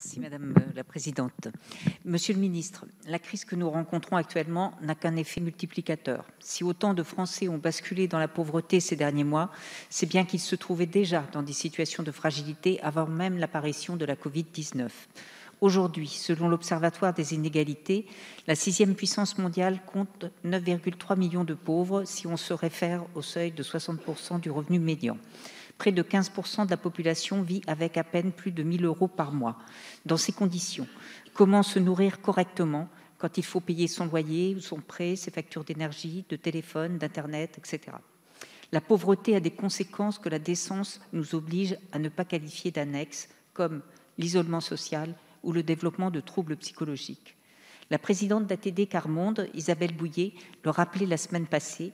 Merci Madame la Présidente. Monsieur le Ministre, la crise que nous rencontrons actuellement n'a qu'un effet multiplicateur. Si autant de Français ont basculé dans la pauvreté ces derniers mois, c'est bien qu'ils se trouvaient déjà dans des situations de fragilité avant même l'apparition de la Covid-19. Aujourd'hui, selon l'Observatoire des inégalités, la 6e puissance mondiale compte 9,3 millions de pauvres si on se réfère au seuil de 60% du revenu médian. Près de 15% de la population vit avec à peine plus de 1 000 euros par mois. Dans ces conditions, comment se nourrir correctement quand il faut payer son loyer ou son prêt, ses factures d'énergie, de téléphone, d'Internet, etc. La pauvreté a des conséquences que la décence nous oblige à ne pas qualifier d'annexes, comme l'isolement social ou le développement de troubles psychologiques. La présidente d'ATD Quart Monde, Isabelle Bouillet, le rappelait la semaine passée,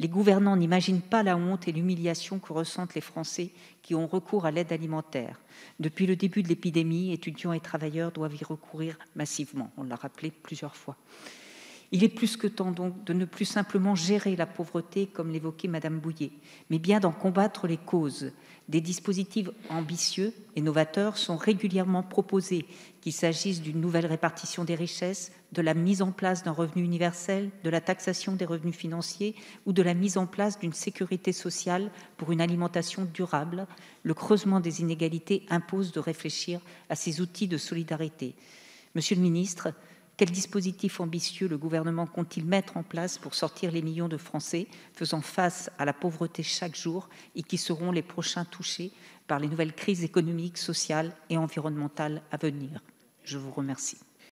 les gouvernants n'imaginent pas la honte et l'humiliation que ressentent les Français qui ont recours à l'aide alimentaire. Depuis le début de l'épidémie, étudiants et travailleurs doivent y recourir massivement. On l'a rappelé plusieurs fois. Il est plus que temps donc de ne plus simplement gérer la pauvreté, comme l'évoquait Madame Bouillet, mais bien d'en combattre les causes. Des dispositifs ambitieux et novateurs sont régulièrement proposés, qu'il s'agisse d'une nouvelle répartition des richesses, de la mise en place d'un revenu universel, de la taxation des revenus financiers ou de la mise en place d'une sécurité sociale pour une alimentation durable. Le creusement des inégalités impose de réfléchir à ces outils de solidarité. Monsieur le ministre, quel dispositif ambitieux le gouvernement compte-t-il mettre en place pour sortir les millions de Français faisant face à la pauvreté chaque jour et qui seront les prochains touchés par les nouvelles crises économiques, sociales et environnementales à venir? Je vous remercie.